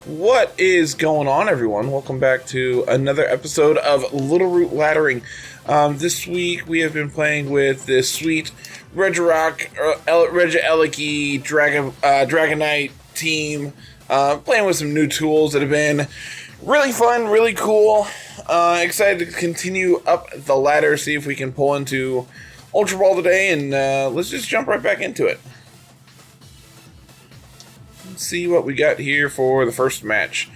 What is going on, everyone? Welcome back to another episode of Littleroot Laddering. This week we have been playing with this sweet Regirock, Eliki Dragonite team, playing with some new tools that have been really fun, really cool. Excited to continue up the ladder, see if we can pull into Ultra Ball today, and let's just jump right back into it. See what we got here for the first match.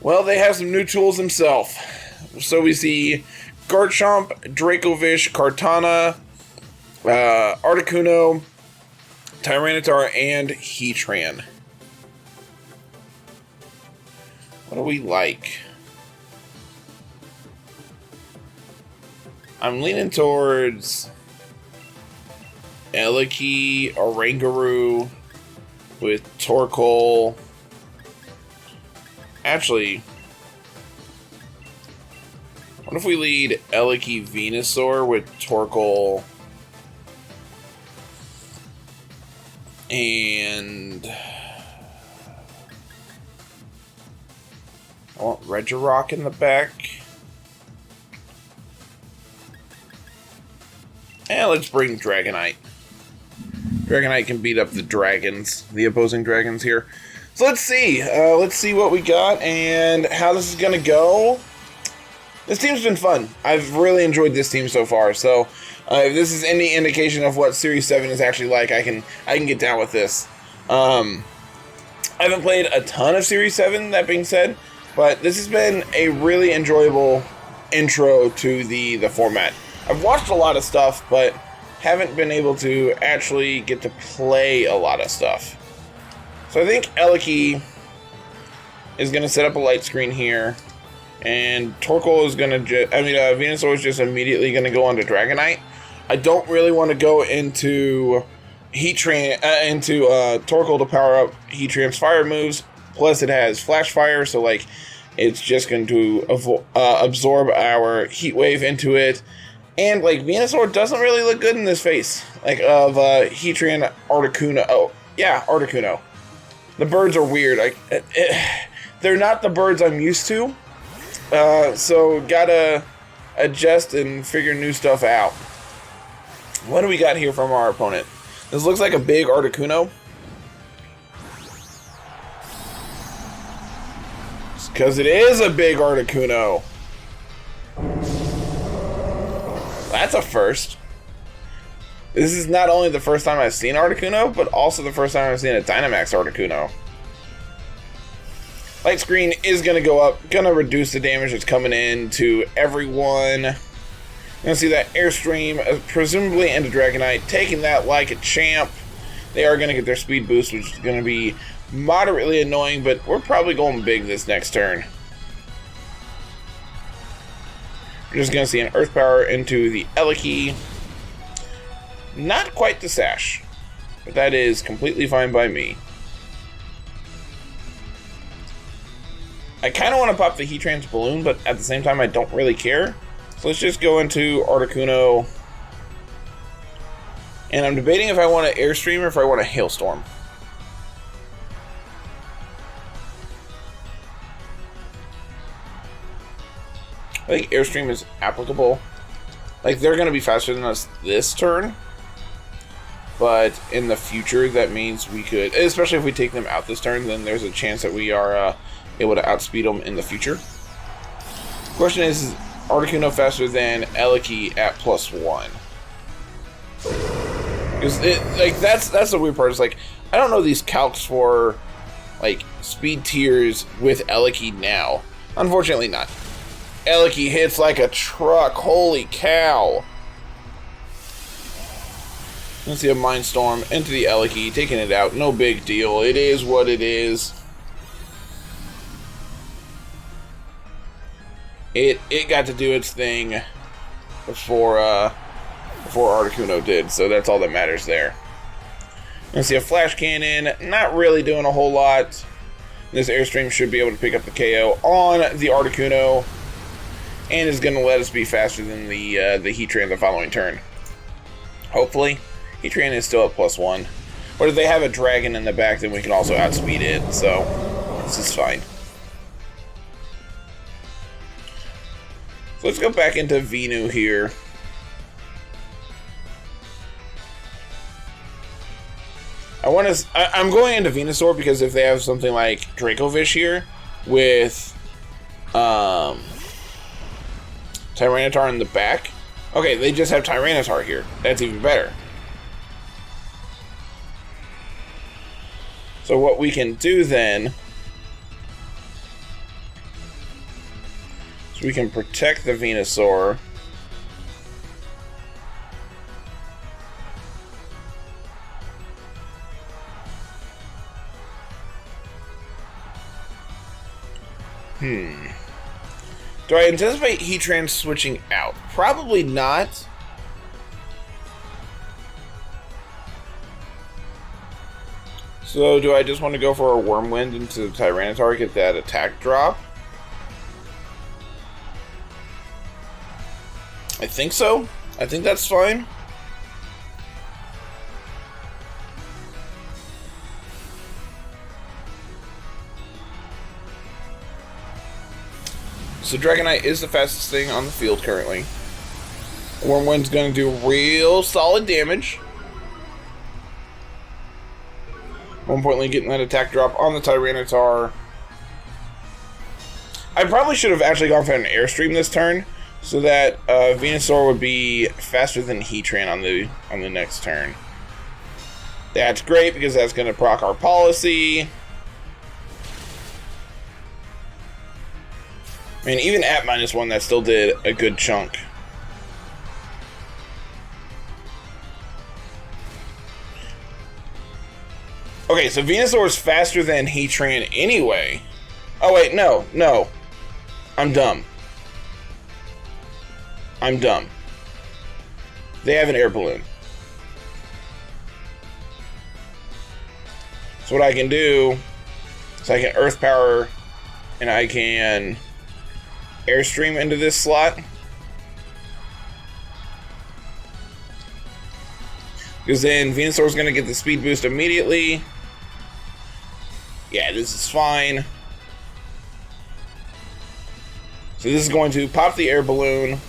Well, they have some new tools themselves. So we see Garchomp, Dracovish, Kartana, Articuno, Tyranitar, and Heatran. What do we like? I'm leaning towards Eliki, Oranguru, with Torkoal. Actually, what if we lead Eliki Venusaur with Torkoal and I want Regirock in the back. And let's bring Dragonite. Dragonite can beat up the dragons, the opposing dragons here. So let's see. Let's see what we got and how this is going to go. This team's been fun. I've really enjoyed this team so far. So if this is any indication of what Series 7 is actually like, I can get down with this. I haven't played a ton of Series 7, that being said, but this has been a really enjoyable intro to the format. I've watched a lot of stuff, but haven't been able to actually get to play a lot of stuff. So I think Eliki is going to set up a light screen here, and Torkoal is going to Venusaur is just immediately going to go onto Dragonite. I don't really want to go into Torkoal to power up Heatran's fire moves. Plus, it has Flash Fire, so like it's just going to absorb our Heat Wave into it. And, like, Venusaur doesn't really look good in this face. Like, of Heatran, Articuno. Oh, yeah, Articuno. The birds are weird. They're not the birds I'm used to. So, gotta adjust and figure new stuff out. What do we got here from our opponent? This looks like a big Articuno. Because it is a big Articuno. That's a first. This is not only the first time I've seen Articuno, but also the first time I've seen a Dynamax Articuno. Light screen is going to go up, going to reduce the damage that's coming in to everyone. You're going to see that Airstream, presumably into Dragonite, taking that like a champ. They are going to get their speed boost, which is going to be moderately annoying, but we're probably going big this next turn. We're just going to see an Earth Power into the Eliki. Not quite the Sash, but that is completely fine by me. I kind of want to pop the Heatran's Balloon, but at the same time I don't really care. So let's just go into Articuno. And I'm debating if I want to Airstream or if I want to Hailstorm. I think Airstream is applicable. Like, they're going to be faster than us this turn. But in the future, that means we could, especially if we take them out this turn, then there's a chance that we are able to outspeed them in the future. The question is Articuno faster than Eliki at +1? Because that's the weird part. Is like, I don't know these calcs for like speed tiers with Eliki now. Unfortunately not. Eliki hits like a truck. Holy cow. Let's see a Mind Storm into the Eliki, taking it out. No big deal. It is what it is. It got to do its thing before Articuno did, so that's all that matters there. Let's see a Flash Cannon. Not really doing a whole lot. This Airstream should be able to pick up the KO on the Articuno, and is going to let us be faster than the Heatran the following turn. Hopefully. Heatran is still at +1. But if they have a dragon in the back, then we can also outspeed it, so This is fine. So let's go back into Venu here. I'm going into Venusaur because if they have something like Dracovish here with Tyranitar in the back. Okay, they just have Tyranitar here. That's even better. So what we can do then is we can protect the Venusaur. Do I anticipate Heatran switching out? Probably not. So do I just want to go for a Wormwind into the Tyranitar, get that attack drop? I think so. I think that's fine. So Dragonite is the fastest thing on the field currently. Wormwind's going to do real solid damage. More importantly, getting that attack drop on the Tyranitar. I probably should have actually gone for an Airstream this turn, so that Venusaur would be faster than Heatran on the next turn. That's great because that's going to proc our policy. I mean, even at -1, that still did a good chunk. Okay, so Venusaur is faster than Heatran anyway. Oh wait, no. I'm dumb. They have an air balloon. So what I can do is I can Earth Power and I can Airstream into this slot. Because then Venusaur is going to get the speed boost immediately. Yeah, this is fine. So this is going to pop the air balloon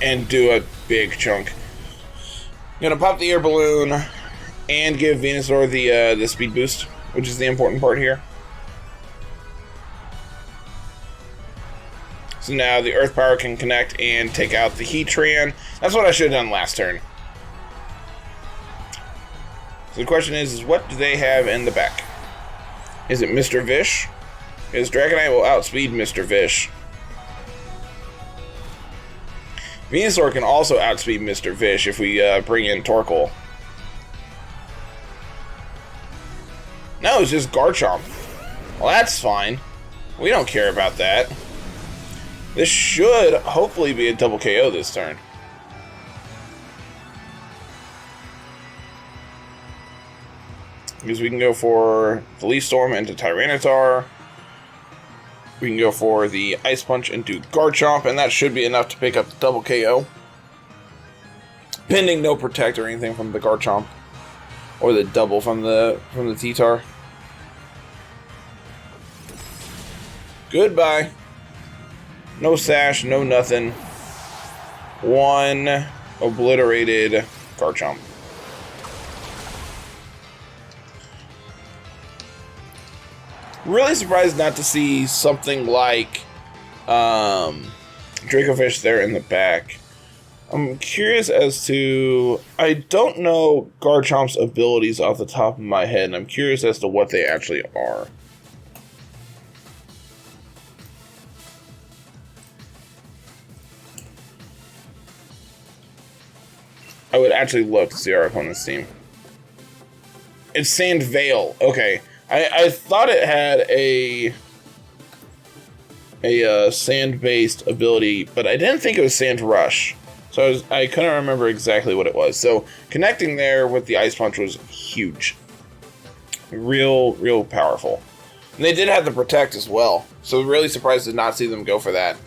and do a big chunk. I'm going to pop the air balloon and give Venusaur the speed boost, which is the important part here. So now the Earth Power can connect and take out the Heatran. That's what I should have done last turn. So the question is what do they have in the back? Is it Mr. Vish? Because Dragonite will outspeed Mr. Vish. Venusaur can also outspeed Mr. Vish if we bring in Torkoal. No, it's just Garchomp. Well, that's fine. We don't care about that. This should hopefully be a double KO this turn. Because we can go for the Leaf Storm into Tyranitar. We can go for the Ice Punch into Garchomp, and that should be enough to pick up the double KO. Pending no Protect or anything from the Garchomp. Or the double from the T-Tar. Goodbye. No Sash, no nothing. One obliterated Garchomp. Really surprised not to see something like Dracovish there in the back. I'm curious as to... I don't know Garchomp's abilities off the top of my head, and I'm curious as to what they actually are. I would actually love to see our opponent's team. It's Sand Veil. Okay. I thought it had a sand-based ability, but I didn't think it was Sand Rush. So I couldn't remember exactly what it was. So connecting there with the Ice Punch was huge. Real powerful. And they did have the Protect as well. So really surprised to not see them go for that.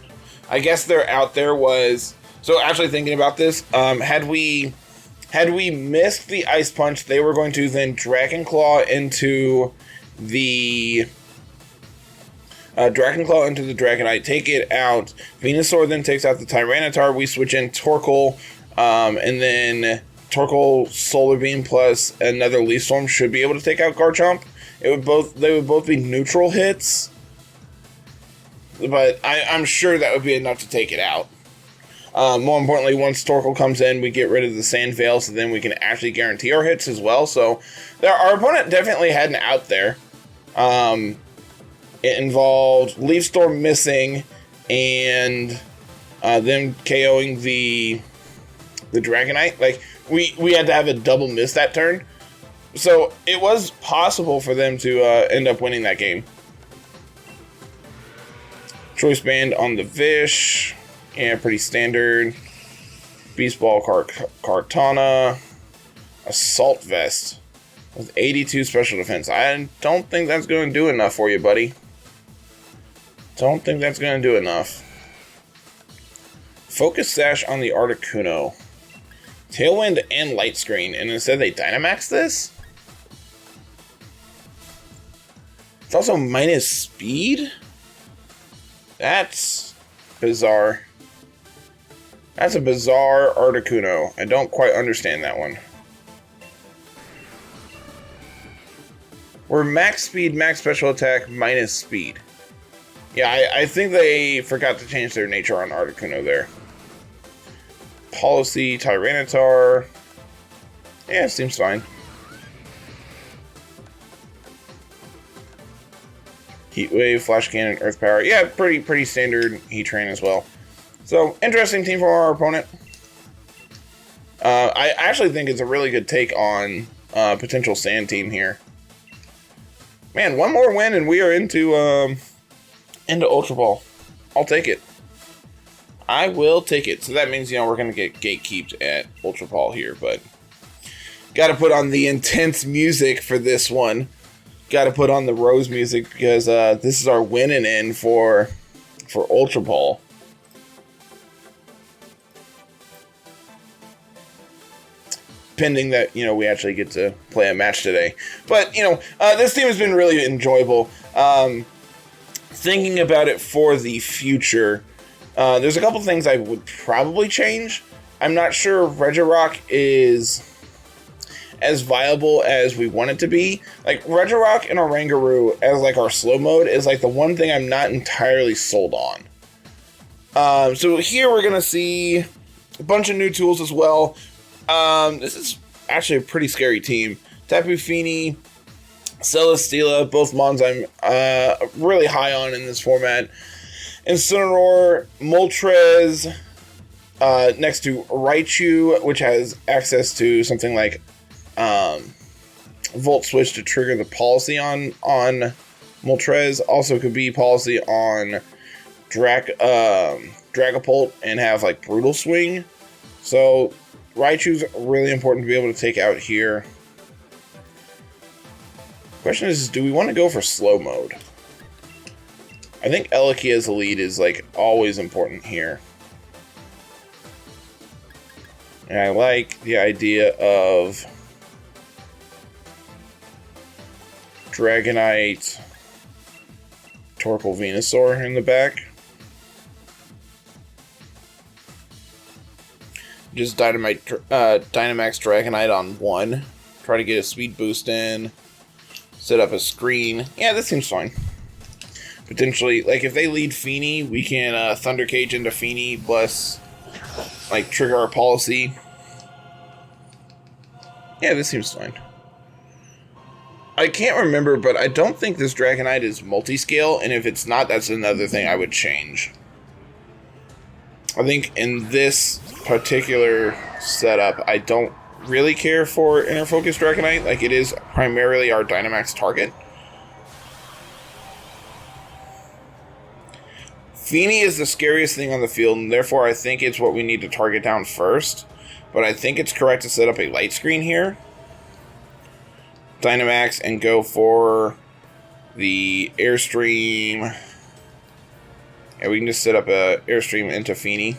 I guess their out there was... So actually thinking about this, had we missed the Ice Punch, they were going to then Dragon Claw into the Dragonclaw into the Dragonite, take it out. Venusaur then takes out the Tyranitar. We switch in Torkoal, and then Torkoal Solar Beam plus another Leaf Storm should be able to take out Garchomp. They would both be neutral hits, but I'm sure that would be enough to take it out. More importantly, once Torkoal comes in, we get rid of the Sand Veil, so then we can actually guarantee our hits as well. So our opponent definitely had an out there. It involved Leaf Storm missing and them KOing the Dragonite. Like, we had to have a double miss that turn. So it was possible for them to end up winning that game. Choice Band on the Vish. Yeah, pretty standard. Beast Ball, Kartana. Assault Vest with 82 special defense. I don't think that's going to do enough for you, buddy. Don't think that's going to do enough. Focus Sash on the Articuno. Tailwind and Light Screen. And instead they Dynamax this? It's also minus speed? That's bizarre. That's a bizarre Articuno. I don't quite understand that one. We're max speed, max special attack, minus speed. Yeah, I think they forgot to change their nature on Articuno there. Policy, Tyranitar. Yeah, seems fine. Heat Wave, Flash Cannon, Earth Power. Yeah, pretty standard Heat Train as well. So, interesting team for our opponent. I actually think it's a really good take on potential Sand team here. Man, one more win and we are into Ultra Ball. I'll take it. I will take it. So that means, we're going to get gatekeeped at Ultra Ball here, but got to put on the intense music for this one. Got to put on the Rose music because this is our winning in for Ultra Ball. Pending that, we actually get to play a match today. But, this team has been really enjoyable. Thinking about it for the future, there's a couple things I would probably change. I'm not sure Regirock is as viable as we want it to be. Like, Regirock and Oranguru as, like, our slow mode is, like, the one thing I'm not entirely sold on. So here we're going to see a bunch of new tools as well. This is actually a pretty scary team. Tapu Fini, Celesteela, both Mons I'm really high on in this format. Incineroar, Moltres, next to Raichu, which has access to something like Volt Switch to trigger the policy on Moltres. Also could be policy on Dragapult and have like Brutal Swing. So Raichu's really important to be able to take out here. Question is, do we want to go for slow mode? I think Elikia's lead is like always important here. And I like the idea of Dragonite, Torkoal Venusaur in the back. Just Dynamax Dragonite on 1. Try to get a speed boost in. Set up a screen. Yeah, this seems fine. Potentially, like, if they lead Fini, we can Thunder Cage into Fini, plus, like, trigger our policy. Yeah, this seems fine. I can't remember, but I don't think this Dragonite is multi-scale, and if it's not, that's another thing I would change. I think in this particular setup, I don't really care for Inner Focus Dragonite. Like, it is primarily our Dynamax target. Fini is the scariest thing on the field, and therefore I think it's what we need to target down first. But I think it's correct to set up a light screen here. Dynamax and go for the Airstream. Yeah, we can just set up a Airstream into Fini.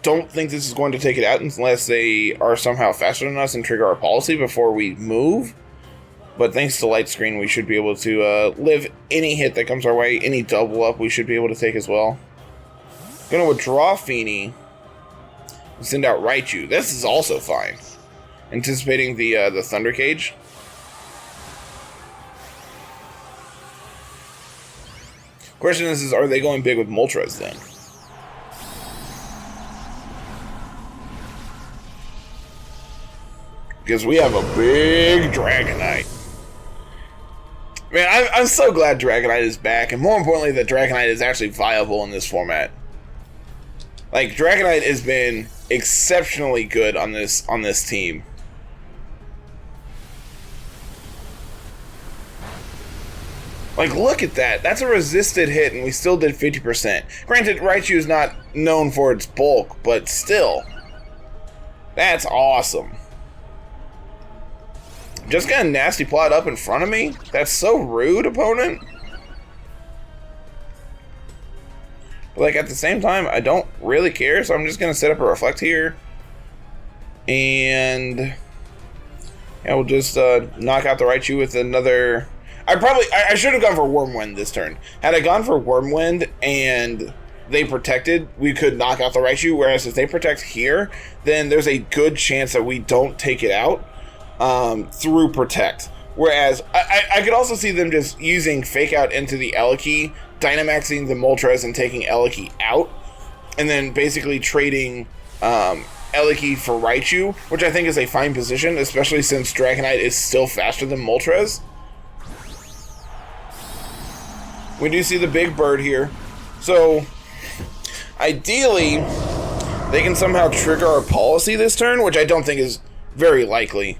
don't think this is going to take it out unless they are somehow faster than us and trigger our policy before we move. But thanks to light screen, we should be able to live any hit that comes our way. Any double up we should be able to take as well. Gonna withdraw Feeny. And send out Raichu. This is also fine. Anticipating the Thunder Cage. Question is are they going big with Moltres then? Because we have a big Dragonite. Man, I'm so glad Dragonite is back, and more importantly, that Dragonite is actually viable in this format. Like, Dragonite has been exceptionally good on this team. Like, look at that. That's a resisted hit, and we still did 50%. Granted, Raichu is not known for its bulk, but still. That's awesome. Just got a nasty plot up in front of me? That's so rude, opponent. But, like, at the same time, I don't really care, so I'm just going to set up a Reflect here. And yeah, we'll just knock out the Raichu with another... I should have gone for Wormwind this turn. Had I gone for Wormwind and they protected, we could knock out the Raichu, whereas if they protect here, then there's a good chance that we don't take it out. Through Protect. Whereas, I could also see them just using Fake Out into the Elekey, Dynamaxing the Moltres and taking Elekey out, and then basically trading Elekey for Raichu, which I think is a fine position, especially since Dragonite is still faster than Moltres. We do see the big bird here. So, ideally, they can somehow trigger our policy this turn, which I don't think is very likely.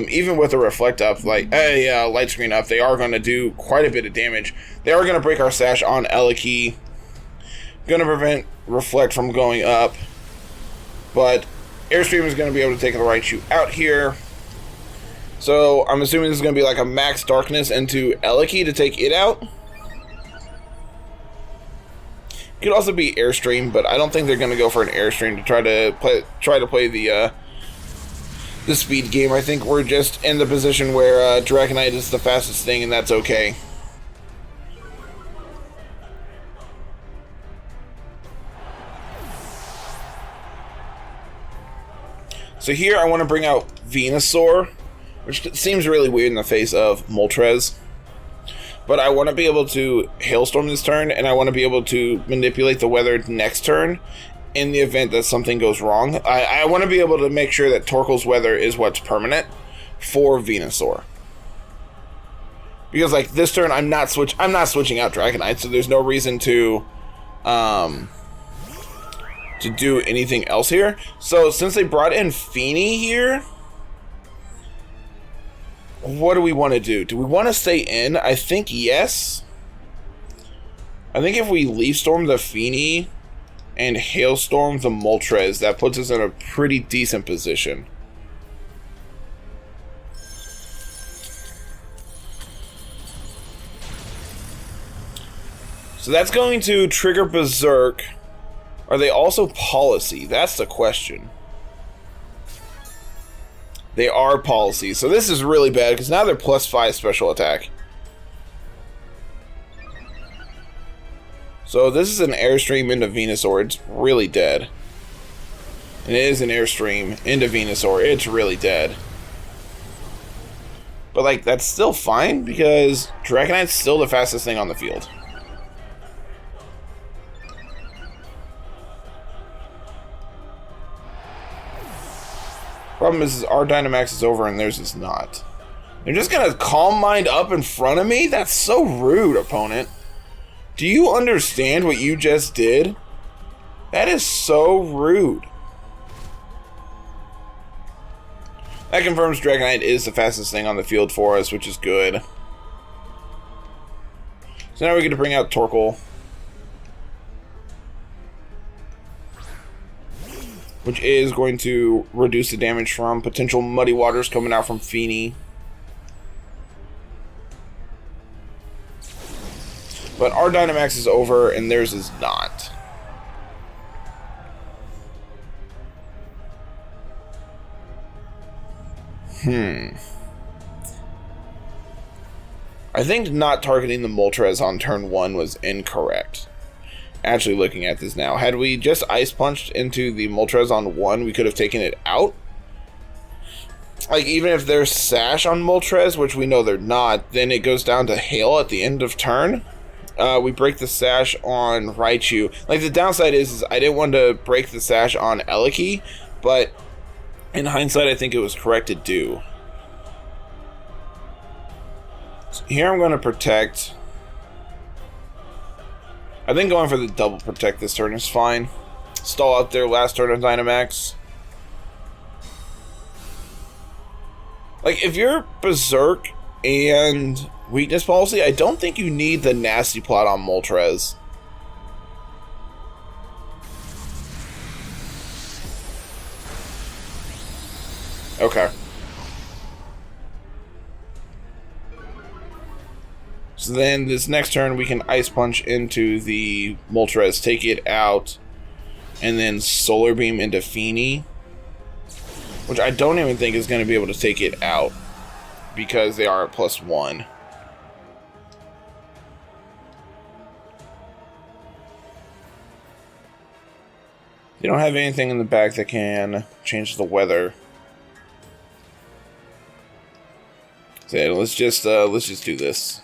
Even with a Reflect up, like a light screen up, they are going to do quite a bit of damage. They are going to break our Sash on Elekey. Going to prevent Reflect from going up. But Airstream is going to be able to take the Raichu out here. So I'm assuming this is going to be like a Max Darkness into Elekey to take it out. Could also be Airstream, but I don't think they're going to go for an Airstream to try to play the speed game. I think we're just in the position where Dragonite is the fastest thing, and that's okay. So here I want to bring out Venusaur, which seems really weird in the face of Moltres. But I want to be able to Hailstorm this turn, and I want to be able to manipulate the weather next turn in the event that something goes wrong. I want to be able to make sure that Torkoal's weather is what's permanent for Venusaur. Because like this turn I'm not switching out Dragonite, so there's no reason to do anything else here. So since they brought in Feeny here, what do we want to do? Do we want to stay in? I think yes. I think if we Leaf Storm the Feeny and Hailstorm the Moltres, that puts us in a pretty decent position. So that's going to trigger Berserk. Are they also Policy? That's the question. They are Policy. So this is really bad because now they're +5 special attack. So this is an Airstream into Venusaur. It's really dead. And it is an Airstream into Venusaur. It's really dead. But like, that's still fine because Dragonite's still the fastest thing on the field. Problem is our Dynamax is over and theirs is not. They're just gonna Calm Mind up in front of me? That's so rude, opponent. Do you understand what you just did? That is so rude. That confirms Dragonite is the fastest thing on the field for us, which is good. So now we get to bring out Torkoal, which is going to reduce the damage from potential Muddy Waters coming out from Feeny. But our Dynamax is over and theirs is not. I think not targeting the Moltres on turn 1 was incorrect. Actually looking at this now, had we just Ice Punched into the Moltres on 1, we could have taken it out. Like, even if there's Sash on Moltres, which we know they're not, then it goes down to Hail at the end of turn. We break the Sash on Raichu. Like, the downside is I didn't want to break the Sash on Eliki, but in hindsight, I think it was correct to do. So here I'm going to protect. I think going for the double protect this turn is fine. Stall out their last turn of Dynamax. Like, if you're Berserk and Weakness Policy, I don't think you need the Nasty Plot on Moltres. Okay. So then this next turn we can Ice Punch into the Moltres, take it out, and then Solar Beam into Feeny. Which I don't even think is going to be able to take it out, because they are at +1. They don't have anything in the back that can change the weather. So yeah, let's just do this.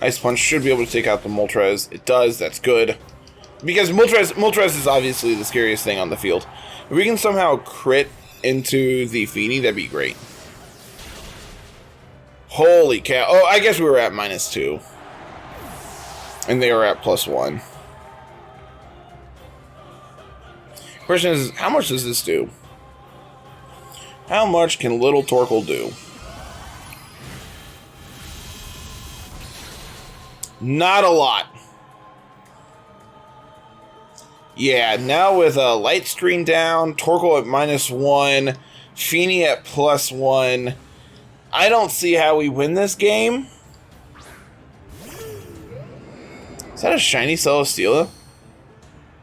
Ice Punch should be able to take out the Moltres. It does. That's good. Because Moltres is obviously the scariest thing on the field. If we can somehow crit into the Feeny, that'd be great. Holy cow. Oh, I guess we were at -2. And they were at +1. Question is, how much does this do? How much can little Torkoal do? Not a lot. Yeah, now with a Light Screen down, Torkoal at -1, Feeny at +1, I don't see how we win this game. Is that a shiny Celesteela?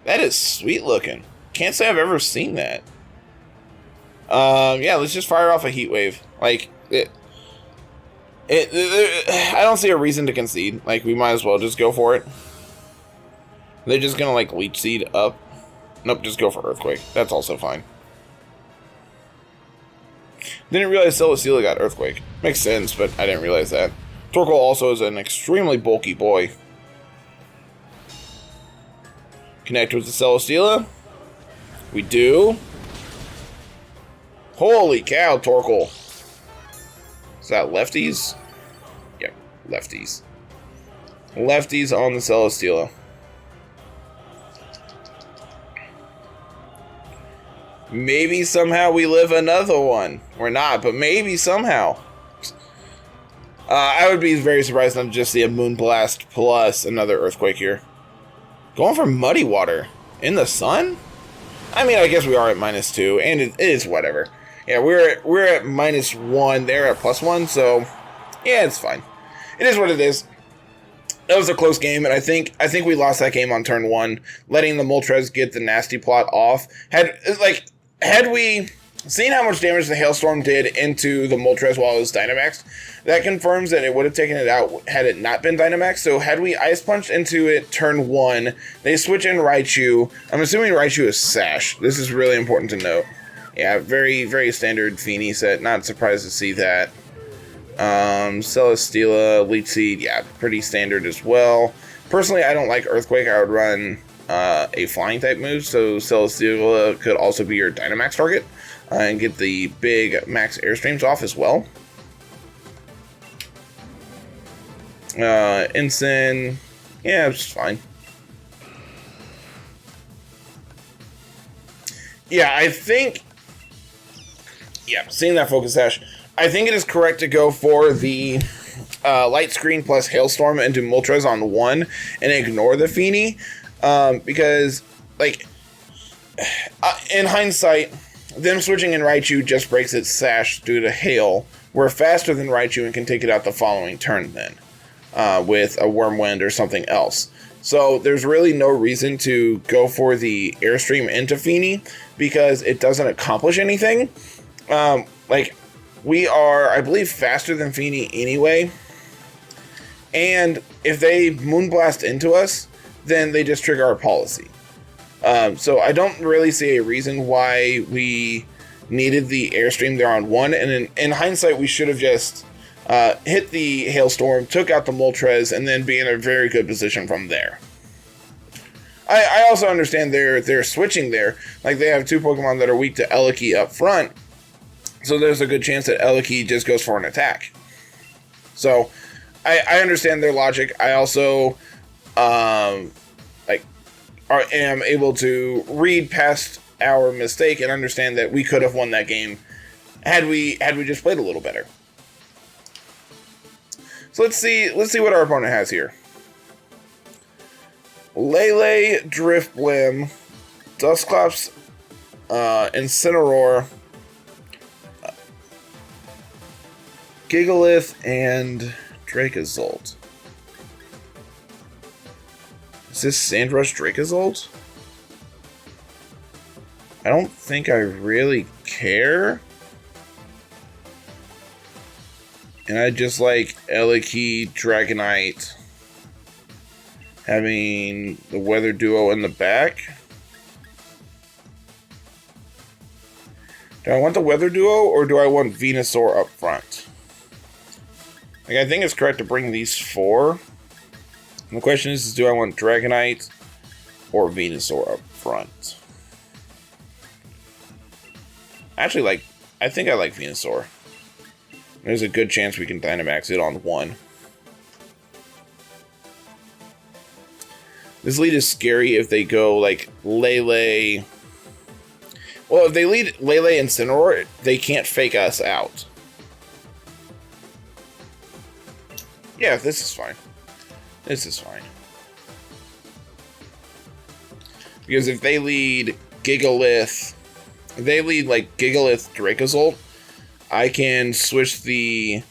That is sweet looking. Can't say I've ever seen that. Yeah, let's just fire off a Heat Wave. Like, I don't see a reason to concede. Like, we might as well just go for it. They're just gonna, like, Leech Seed up. Nope, just go for Earthquake. That's also fine. Didn't realize Celesteela got Earthquake. Makes sense, but I didn't realize that. Torkoal also is an extremely bulky boy. Connect with the Celesteela. We do. Holy cow, Torkoal. Is that lefties? Yep, lefties. Lefties on the Celesteela. Maybe somehow we live another one. We're not, but maybe somehow. I would be very surprised not to just see a Moonblast plus another Earthquake here. Going for Muddy Water in the sun? I mean, I guess we are at -2, and it is whatever. Yeah, we're at -1. They're at +1, so yeah, it's fine. It is what it is. That was a close game, and I think we lost that game on turn 1, letting the Moltres get the Nasty Plot off. Had we seen how much damage the Hailstorm did into the Moltres while it was Dynamaxed, that confirms that it would have taken it out had it not been Dynamaxed. So had we Ice Punched into it turn 1, they switch in Raichu. I'm assuming Raichu is Sash. This is really important to note. Yeah, very, very standard Feeny set. Not surprised to see that. Celesteela, Leech Seed, yeah, pretty standard as well. Personally, I don't like Earthquake. I would run a flying type move, so Celesteela could also be your Dynamax target and get the big max Airstreams off as well. Ensign, yeah, it's fine. Yeah, I think, yeah, seeing that Focus Sash, I think it is correct to go for the Light Screen plus Hailstorm into Moltres on 1 and ignore the Feeny. Because, like, in hindsight, them switching in Raichu just breaks its Sash due to Hail. We're faster than Raichu and can take it out the following turn then, with a Wyrmwind or something else. So there's really no reason to go for the Airstream into Feeney because it doesn't accomplish anything. Like, we are, I believe, faster than Feeney anyway. And if they Moonblast into us, then they just trigger our policy. So I don't really see a reason why we needed the Airstream there on 1. And in hindsight, we should have just hit the Hailstorm, took out the Moltres, and then be in a very good position from there. I also understand they're switching there. Like, they have 2 Pokemon that are weak to Eliki up front. So there's a good chance that Eliki just goes for an attack. So I understand their logic. I also am able to read past our mistake and understand that we could have won that game had we just played a little better. So let's see what our opponent has here. Lele, Driftblim, Dusclops, Incineroar, Gigalith, and Dracozolt. Is this Sandrush Dracozolt? I don't think I really care. And I just like Eliki, Dragonite, having the Weather Duo in the back. Do I want the Weather Duo or do I want Venusaur up front? Like, I think it's correct to bring these 4. And the question is do I want Dragonite or Venusaur up front? Actually, I think I like Venusaur. There's a good chance we can Dynamax it on 1. This lead is scary if they go, like, Lele. Well, if they lead Lele and Incineroar, they can't fake us out. Yeah, this is fine. This is fine. Because if they lead Gigalith, if they lead, like, Gigalith Dracozolt, I can switch the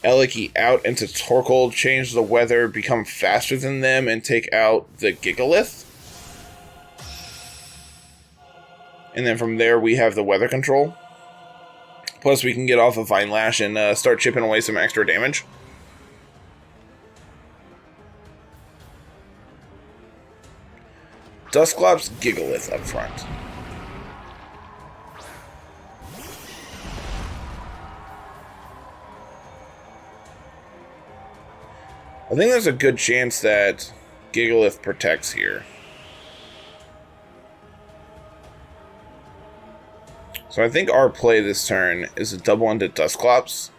Eliki out into Torkoal, change the weather, become faster than them, and take out the Gigalith. And then from there, we have the weather control. Plus, we can get off of Vine Lash and start chipping away some extra damage. Dusclops, Gigalith up front. I think there's a good chance that Gigalith protects here. So I think our play this turn is a double into Dusclops.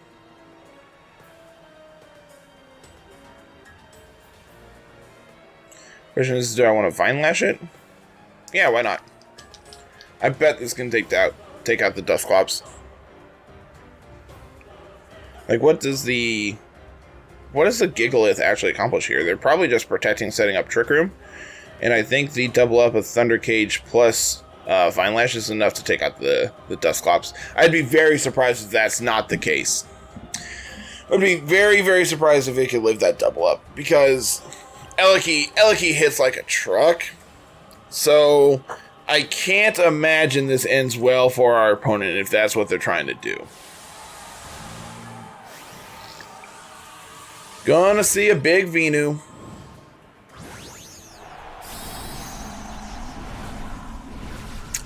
Question is, do I want to Vine Lash it? Yeah, why not? I bet this can take out the Dusclops. Like, what does the Gigalith actually accomplish here? They're probably just protecting, setting up Trick Room. And I think the double up of Thunder Cage plus Vine Lash is enough to take out the Dusclops. I'd be very surprised if that's not the case. I'd be very, very surprised if they could live that double up. Because Eliki hits like a truck. So I can't imagine this ends well for our opponent if that's what they're trying to do. Gonna see a big Venu.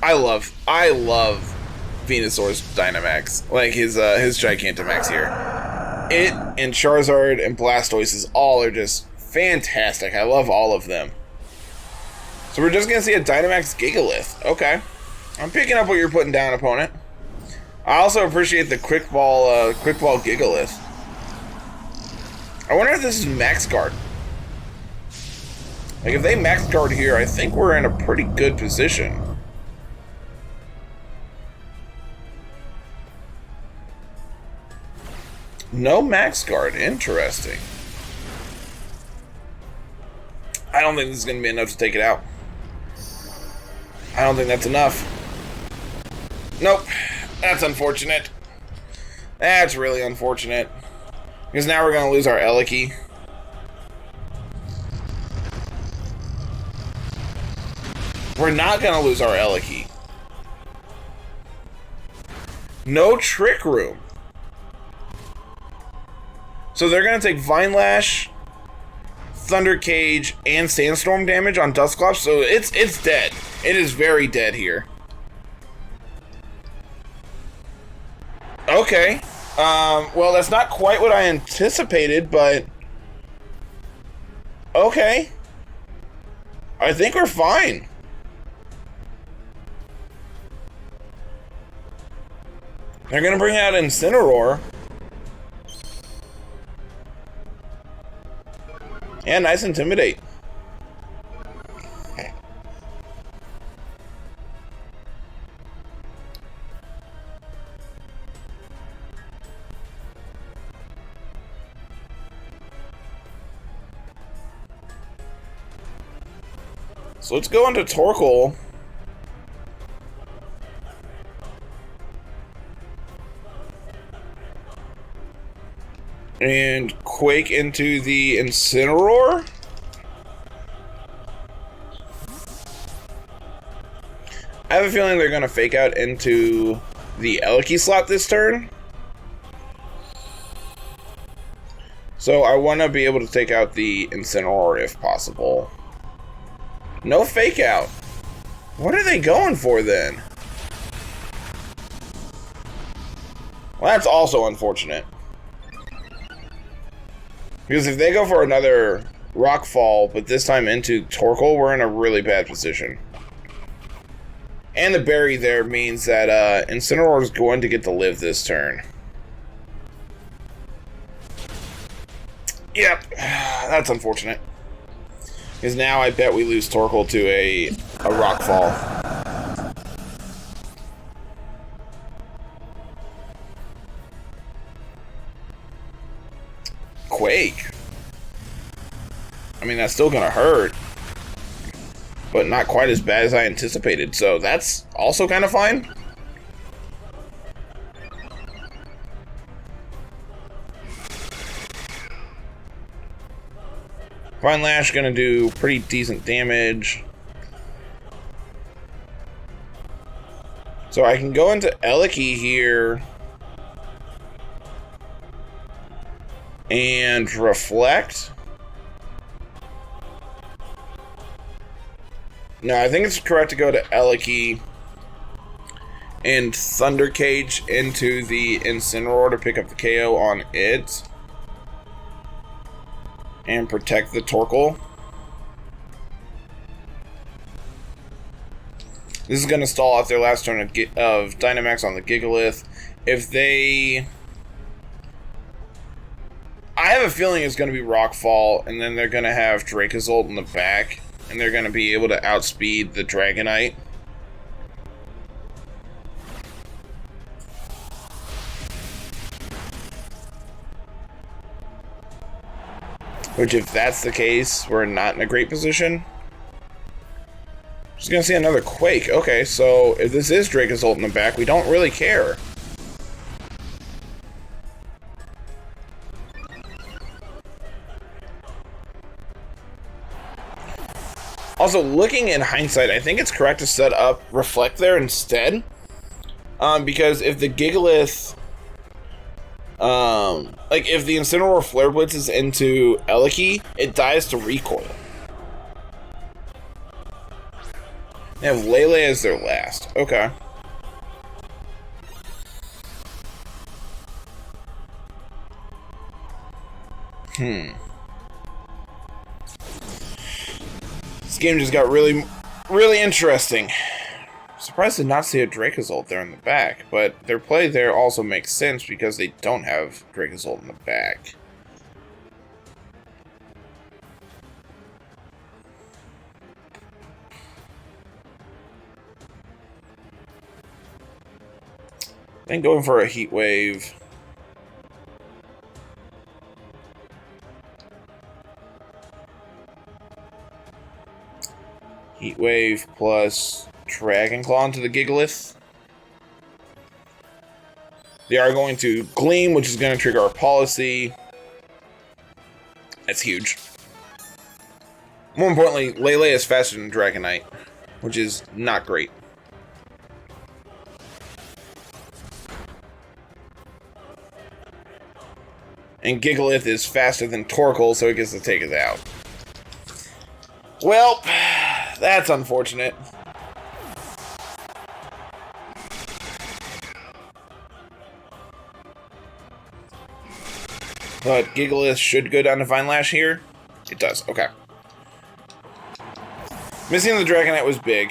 I love Venusaur's Dynamax. Like his Gigantamax here. It and Charizard and Blastoise all are just fantastic. I love all of them. So we're just gonna see a Dynamax Gigalith. Okay. I'm picking up what you're putting down, opponent. I also appreciate the quick ball Gigalith. I wonder if this is max guard. Like, if they max guard here, I think we're in a pretty good position. No max guard. Interesting. I don't think this is going to be enough to take it out. I don't think that's enough. Nope. That's unfortunate. That's really unfortunate. Because now we're going to lose our Eliki. We're not going to lose our Eliki. No Trick Room. So they're going to take Vine Lash, Thunder Cage, and Sandstorm damage on Dusclops. So it's dead. It is very dead here. Okay. Well, that's not quite what I anticipated, but... Okay. I think we're fine. They're gonna bring out Incineroar. Yeah, nice Intimidate. So let's go into Torkoal. And Quake into the Incineroar. I have a feeling they're going to fake out into the Eliki slot this turn. So I want to be able to take out the Incineroar if possible. No fake out. What are they going for then? Well, that's also unfortunate. Because if they go for another Rockfall, but this time into Torkoal, we're in a really bad position. And the berry there means that Incineroar is going to get to live this turn. Yep, that's unfortunate. Because now I bet we lose Torkoal to a Rockfall. Quake. I mean, that's still gonna hurt, but not quite as bad as I anticipated, so that's also kind of fine. Vine Lash gonna do pretty decent damage. So I can go into Eliki here and Reflect. No, I think it's correct to go to Eliki and Thunder Cage into the Incineroar to pick up the KO on it. And protect the Torkoal. This is going to stall out their last turn of Dynamax on the Gigalith. If they... I have a feeling it's going to be Rockfall, and then they're going to have Dracozolt in the back, and they're going to be able to outspeed the Dragonite. Which, if that's the case, we're not in a great position. Just gonna see another Quake. Okay, so if this is Dracozolt in the back, we don't really care. Also, looking in hindsight, I think it's correct to set up Reflect there instead. Because if the Gigalith... like, if the Incineroar Flare Blitzes into Eliki, it dies to Recoil. They have Lele as their last. Okay. This game just got really, really interesting. Surprised to not see a Dracozolt there in the back, but their play there also makes sense because they don't have Dracozolt in the back. Then going for a Heat Wave. Heat Wave plus Dragon Claw into the Gigalith. They are going to Gleam, which is going to trigger our Policy. That's huge. More importantly, Lele is faster than Dragonite. which is not great. And Gigalith is faster than Torkoal, so he gets to take us out. Well, that's unfortunate. But Gigalith should go down to Vine Lash here. It does, okay. Missing the Dragonite was big.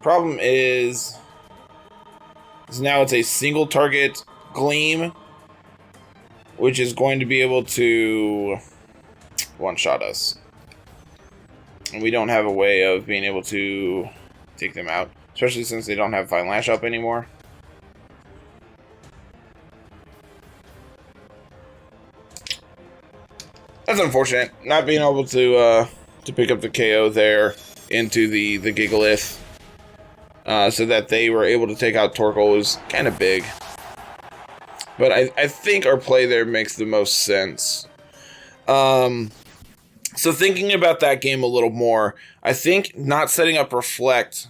Problem is now it's a single target Gleam, which is going to be able to one-shot us. And we don't have a way of being able to take them out, especially since they don't have Vine Lash up anymore. That's unfortunate, not being able to pick up the KO there into the Gigalith, so that they were able to take out Torkoal was kind of big. But I think our play there makes the most sense. So thinking about that game a little more, I think not setting up Reflect.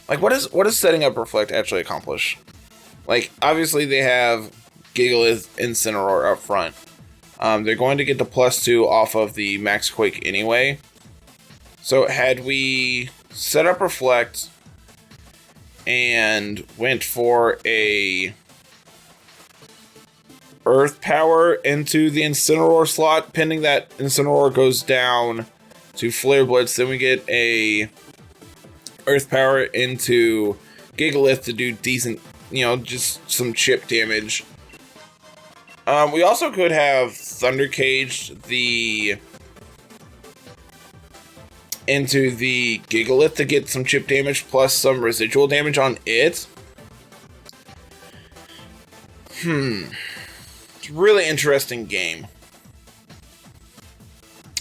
Like, what does setting up Reflect actually accomplish? Like, obviously they have Gigalith and Incineroar up front. They're going to get the +2 off of the Max Quake anyway. So had we set up Reflect and went for a Earth Power into the Incineroar slot, pending that Incineroar goes down to Flare Blitz, then we get a Earth Power into Gigalith to do decent, just some chip damage. We also could have Thunder Caged into the Gigalith to get some chip damage plus some residual damage on it. It's a really interesting game.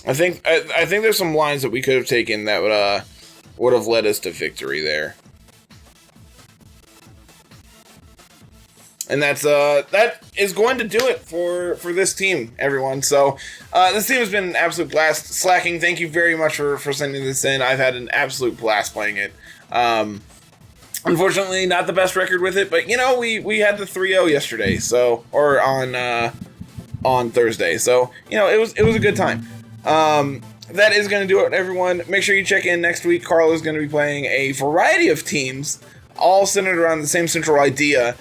I think there's some lines that we could have taken that would have led us to victory there. And that is going to do it for this team, everyone. So this team has been an absolute blast. Slacking, thank you very much for sending this in. I've had an absolute blast playing it. Unfortunately, not the best record with it, but we had the 3-0 yesterday, or on Thursday. So it was a good time. That is going to do it, everyone. Make sure you check in next week. Carl is going to be playing a variety of teams, all centered around the same central idea.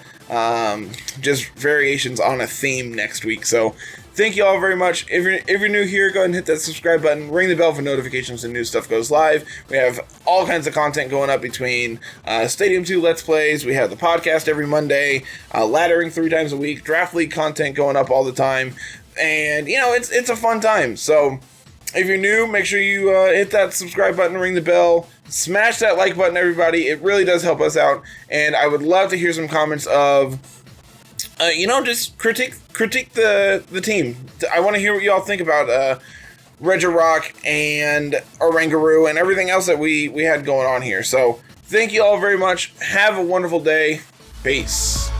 Just variations on a theme next week. So thank you all very much. If you're new here, go ahead and hit that subscribe button, ring the bell for notifications when new stuff goes live. We have all kinds of content going up between Stadium 2 Let's Plays. We have the podcast every Monday, laddering 3 times a week, Draft League content going up all the time, and it's a fun time. So if you're new, make sure you hit that subscribe button, ring the bell, smash that like button, everybody. It really does help us out, and I would love to hear some comments of, just critique the team. I want to hear what y'all think about Regirock and Oranguru and everything else that we had going on here. So thank you all very much. Have a wonderful day. Peace.